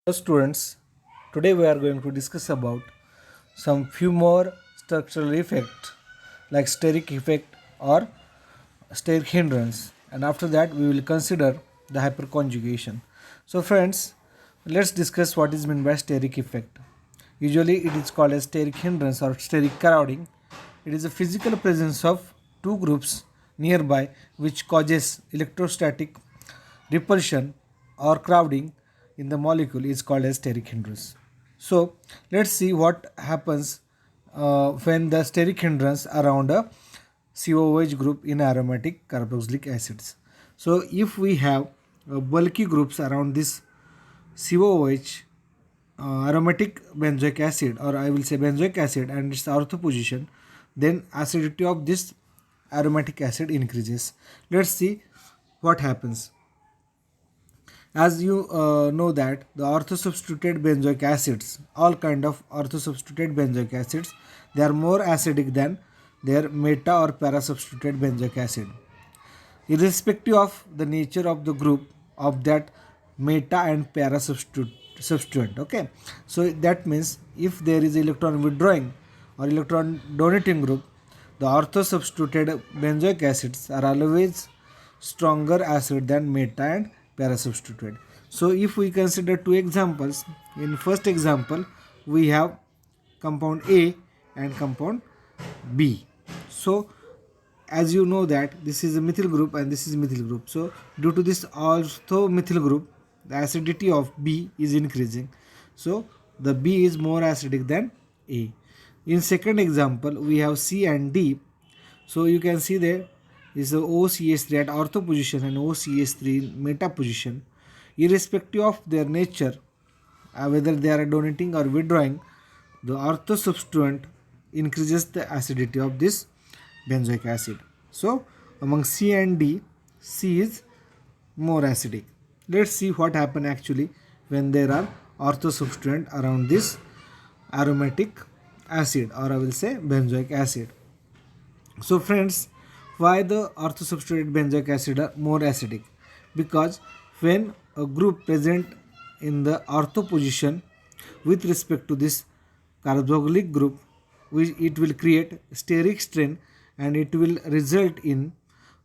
Hello students, today we are going to discuss about some few more structural effects like steric effect or steric hindrance, and after that we will consider the hyperconjugation. So friends, let's discuss what is meant by steric effect. Usually it is called as steric hindrance or steric crowding. It is a physical presence of two groups nearby which causes electrostatic repulsion or crowding in the molecule is called as steric hindrance. So let's see what happens when the steric hindrance around a COOH group in aromatic carboxylic acids. So if we have bulky groups around this COOH, aromatic benzoic acid, or I will say benzoic acid, and its ortho position, then acidity of this aromatic acid increases. Let's see what happens. As you know that the orthosubstituted benzoic acids, all kind of orthosubstituted benzoic acids, they are more acidic than their meta or para-substituted benzoic acid, irrespective of the nature of the group of that meta and para substituent. Okay, so that means if there is electron withdrawing or electron donating group, the orthosubstituted benzoic acids are always stronger acid than meta and para substituted. So if we consider two examples, in first example we have compound A and compound B. So as you know that this is a methyl group and this is methyl group, so due to this also methyl group, the acidity of B is increasing, so the B is more acidic than A. In second example we have C and D, so you can see there is the OCH3 at ortho position and OCH3 in meta position. Irrespective of their nature, whether they are donating or withdrawing, the ortho substituent increases the acidity of this benzoic acid. So among C and D, C is more acidic. Let's see what happen actually when there are ortho substituent around this aromatic acid, or I will say benzoic acid. So friends, why the orthosubstituted benzoic acid are more acidic? Because when a group present in the ortho position with respect to this carboxylic group, it will create steric strain and it will result in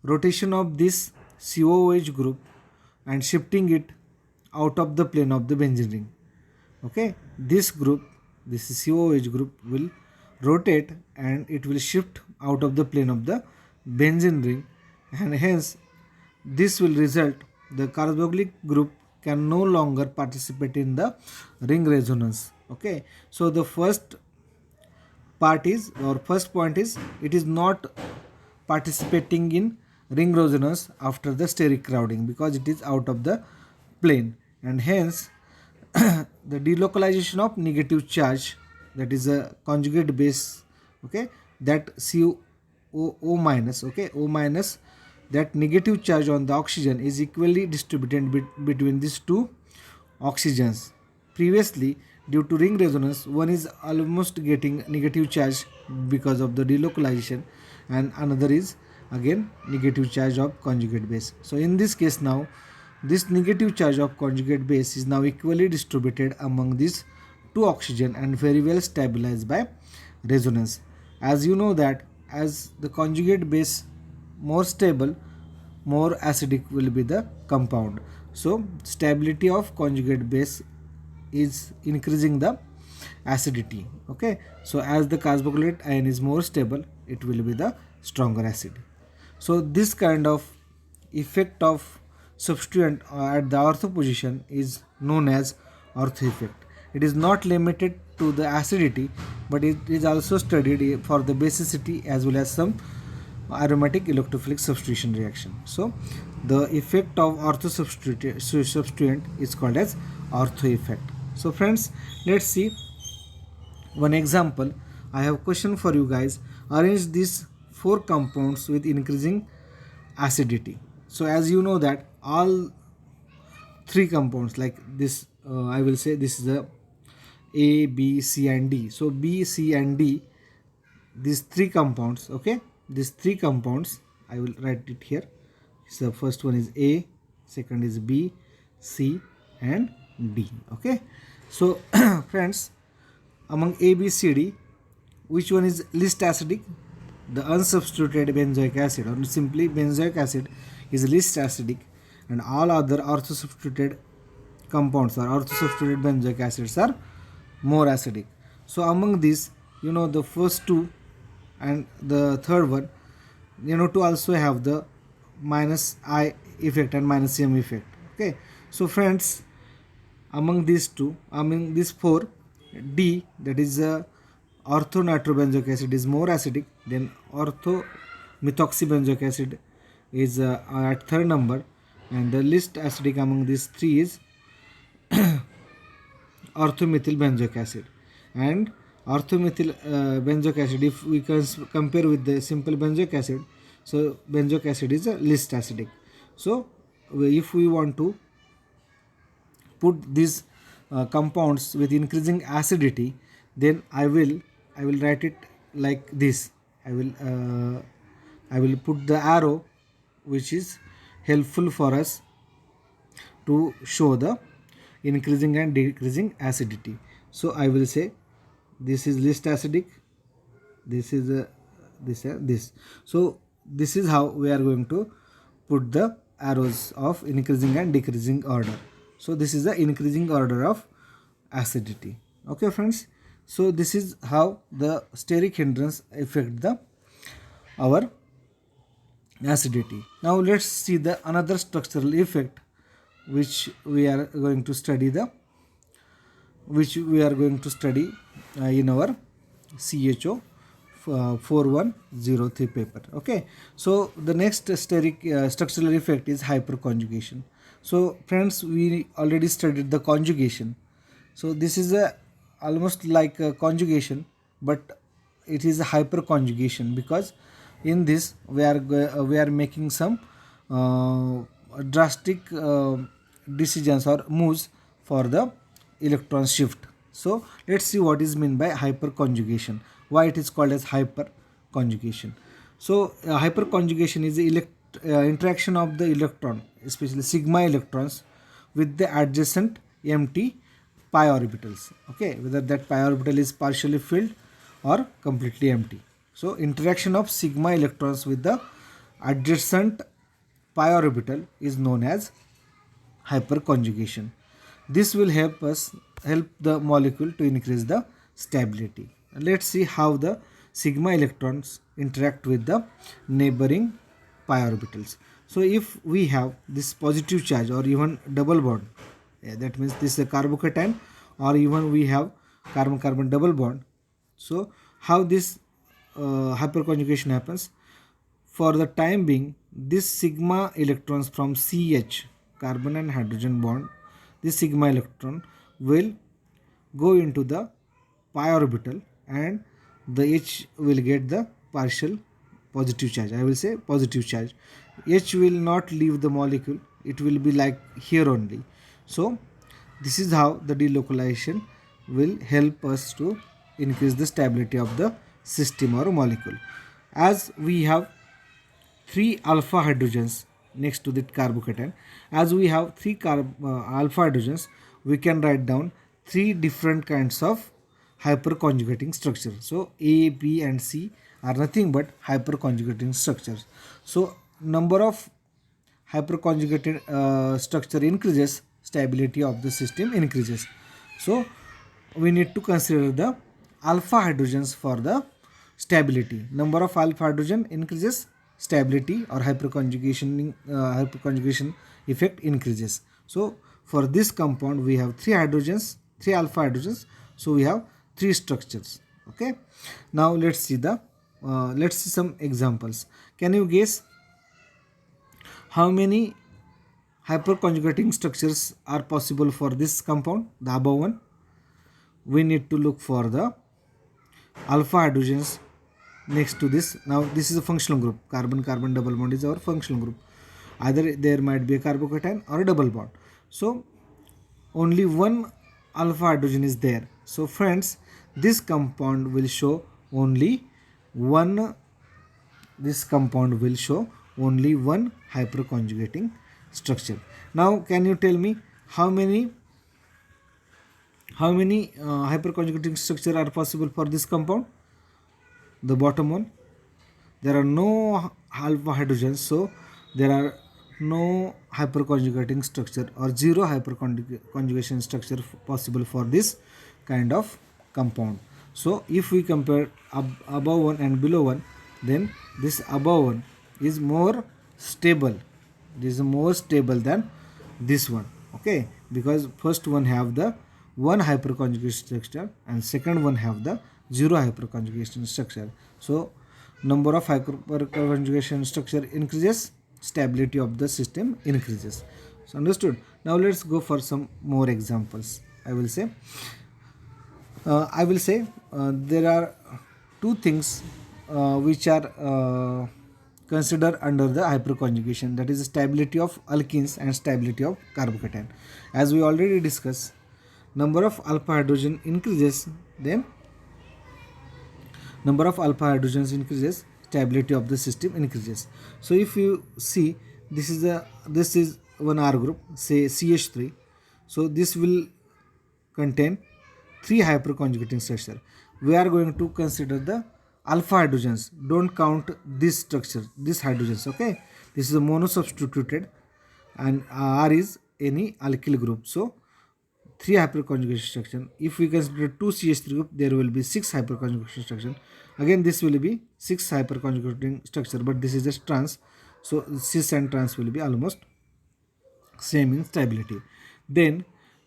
rotation of this COOH group and shifting it out of the plane of the benzene ring. Okay, this group, this COOH group will rotate and it will shift out of the plane of the benzene ring, and hence this will result the carboxylic group can no longer participate in the ring resonance. Okay, so the first part is, or first point is, it is not participating in ring resonance after the steric crowding because it is out of the plane, and hence the delocalization of negative charge, that is a conjugate base, okay, that CO minus, okay, O minus, that negative charge on the oxygen is equally distributed between these two oxygens. Previously, due to ring resonance, one is almost getting negative charge because of the delocalization, and another is again negative charge of conjugate base. So in this case now, this negative charge of conjugate base is now equally distributed among these two oxygen and very well stabilized by resonance. As you know that as the conjugate base more stable, more acidic will be the compound. So stability of conjugate base is increasing the acidity. Okay, so as the carboxylate ion is more stable, it will be the stronger acid. So this kind of effect of substituent at the ortho position is known as ortho effect. It is not limited to the acidity, but it is also studied for the basicity as well as some aromatic electrophilic substitution reaction. So the effect of ortho substituent is called as ortho effect. So friends, let's see one example. I have a question for you guys. Arrange these four compounds with increasing acidity. So as you know that all three compounds like this, I will say this is the A, B, C and D. So B, C and D, these three compounds, okay, these three compounds, I will write it here. So first one is A, second is B, C and D. Okay, so friends, among A, B, C, D, which one is least acidic? The unsubstituted benzoic acid, or simply benzoic acid, is least acidic, and all other orthosubstituted compounds or orthosubstituted benzoic acids are more acidic. So among these, the first two and the third one, to also have the minus I effect and minus M effect. Okay, so friends, among these four, D, that is orthonitrobenzoic acid, is more acidic. Then orthomethoxybenzoic acid is at third number, and the least acidic among these three is orthomethyl benzoic acid. And orthomethyl benzoic acid, if we compare with the simple benzoic acid, so benzoic acid is least acidic. So if we want to put these compounds with increasing acidity, then I will write it like this. I will put the arrow which is helpful for us to show the increasing and decreasing acidity. So I will say this is least acidic, this is this. So this is how we are going to put the arrows of increasing and decreasing order. So this is the increasing order of acidity. Okay friends, so this is how the steric hindrance affect the our acidity. Now let's see the another structural effect which we are going to study in our CHO 4103 paper. Okay, so the next steric structural effect is hyperconjugation. So friends, we already studied the conjugation. So this is almost like a conjugation, but it is a hyperconjugation, because in this we are making some drastic decisions or moves for the electron shift. So let's see what is meant by hyperconjugation, why it is called as hyperconjugation. So hyperconjugation is the interaction of the electron, especially sigma electrons, with the adjacent empty pi orbitals. Okay, whether that pi orbital is partially filled or completely empty. So interaction of sigma electrons with the adjacent pi orbital is known as hyperconjugation. This will help the molecule to increase the stability. Let's see how the sigma electrons interact with the neighboring pi orbitals. So if we have this positive charge or even double bond, that means this is a carbocation, or even we have carbon-carbon double bond. So how this hyperconjugation happens? For the time being, this sigma electrons from CH, carbon and hydrogen bond, this sigma electron will go into the pi orbital, and the H will get the partial positive charge. I will say positive charge. H will not leave the molecule, it will be like here only. So this is how the delocalization will help us to increase the stability of the system or molecule. As we have 3 alpha hydrogens next to the carbocation, as we have 3 alpha hydrogens, we can write down 3 different kinds of hyperconjugating structure. So A, B and C are nothing but hyperconjugating structures. So number of hyperconjugated structure increases, stability of the system increases. So we need to consider the alpha hydrogens for the stability. Number of alpha hydrogen increases, stability or hyperconjugation effect increases. So for this compound we have 3 hydrogens, 3 alpha hydrogens, so we have 3 structures. Okay, now let's see some examples. Can you guess how many hyperconjugating structures are possible for this compound, the above one? We need to look for the alpha hydrogens next to this. Now this is a functional group, carbon-carbon double bond is our functional group. Either there might be a carbocation or a double bond. So only one alpha hydrogen is there. So friends, this compound will show only one hyperconjugating structure. Now can you tell me how many How many hyperconjugating structure are possible for this compound? The bottom one. There are no alpha hydrogens, so there are no hyperconjugating structure or zero hyperconjugation structure possible for this kind of compound. So if we compare above one and below one, then this above one is more stable. This is more stable than this one, okay, because first one have the one hyperconjugation structure and second one have the zero hyperconjugation structure. So number of hyperconjugation structure increases, stability of the system increases. So understood. Now let's go for some more examples. I will say there are two things which are considered under the hyperconjugation, that is stability of alkenes and stability of carbocation. As we already discussed, number of alpha hydrogen increases, then number of alpha hydrogens increases, stability of the system increases. So if you see, this is one R group, say CH3. So this will contain 3 hyperconjugating structure. We are going to consider the alpha hydrogens. Don't count this structure, this hydrogens, okay. This is a monosubstituted and R is any alkyl group. So 3 hyperconjugation structure. If we consider 2 CH3 group, there will be 6 hyperconjugation structure. Again this will be 6 hyperconjugating structure, but this is just trans. So cis and trans will be almost same in stability. Then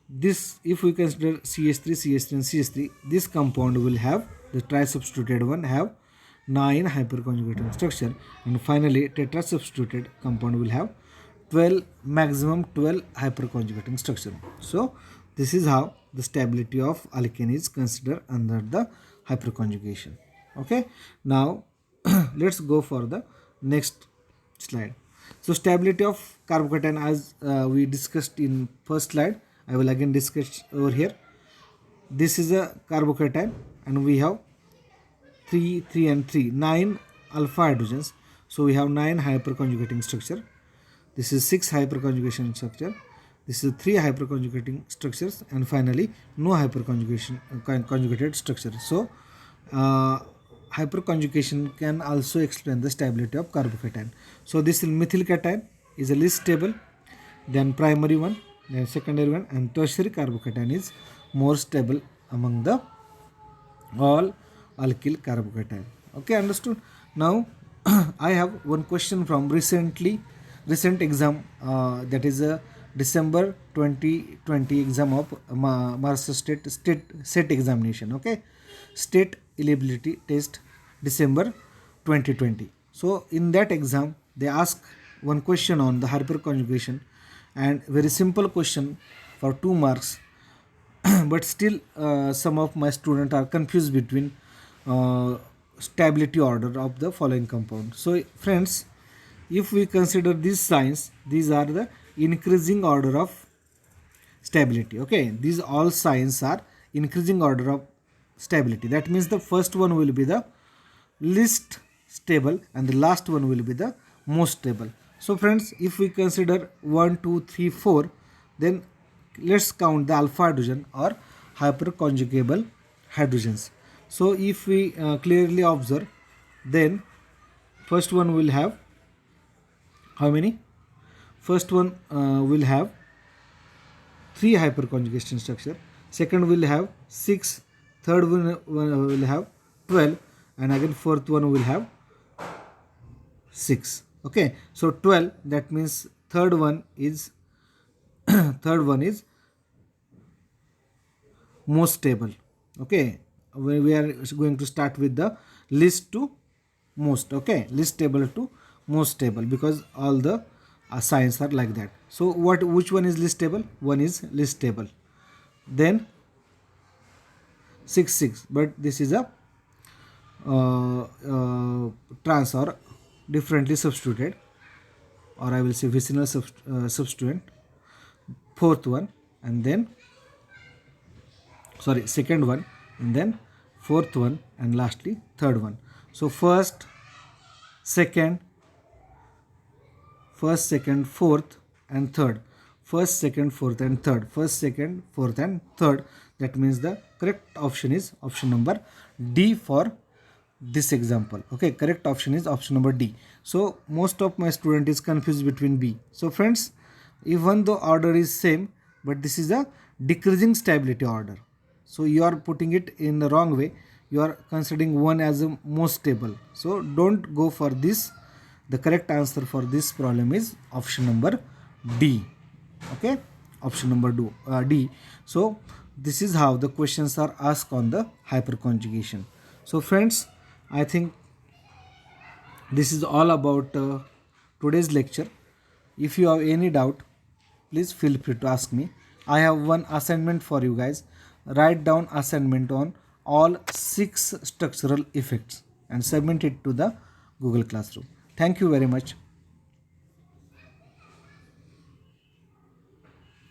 this, if we consider CH3, CH3 and CH3, this compound will have, the tri-substituted one have 9 hyperconjugating structure, and finally tetra-substituted compound will have 12, maximum 12 hyperconjugating structure. So this is how the stability of alkane is considered under the hyperconjugation. Okay, now let's go for the next slide. So stability of carbocation, as we discussed in first slide, I will again discuss over here. This is a carbocation and we have 3 and 3, 9 alpha hydrogens. So we have 9 hyperconjugating structure. This is 6 hyperconjugation structure. This is 3 hyperconjugating structures, and finally no hyperconjugation conjugated structure. So hyperconjugation can also explain the stability of carbocation. So this methyl cation is a least stable, then primary one, then secondary one, and tertiary carbocation is more stable among the all alkyl carbocation. Okay, understood. Now I have one question from recent exam, that is a December 2020 exam of Maharashtra state set examination. Okay, state eligibility test December 2020. So in that exam they ask one question on the hyperconjugation, and very simple question for 2 marks. But still some of my students are confused between stability order of the following compound. So friends, if we consider these signs, these are the increasing order of stability. Okay, these all signs are increasing order of stability. That means the first one will be the least stable and the last one will be the most stable. So friends, if we consider 1, 2, 3, 4, then let's count the alpha hydrogen or hyperconjugable hydrogens. So if we clearly observe, then first one will have how many? First one will have 3 hyperconjugation structure, second will have 6, third one will have 12, and again fourth one will have 6. Okay, so 12, that means third one is third one is most stable. Okay, we are going to start with the least to most. Okay, least stable to most stable, because all the signs are like that. So which one is least stable? One is least stable, then 6, but this is a trans or differently substituted, or I will say vicinal substituent. Fourth one, and then second one, and then fourth one, and lastly third one. So first, second, fourth and third. First, second, fourth and third. First, second, fourth and third. That means the correct option is option number D for this example. Okay, correct option is option number D. So most of my student is confused between B. So friends, even though order is same, but this is a decreasing stability order. So you are putting it in the wrong way. You are considering one as a most stable. So don't go for this. The correct answer for this problem is option number D. Okay, option number D. So this is how the questions are asked on the hyperconjugation. So friends, I think this is all about today's lecture. If you have any doubt, please feel free to ask me. I have one assignment for you guys. Write down assignment on all 6 structural effects and submit it to the Google Classroom. Thank you very much.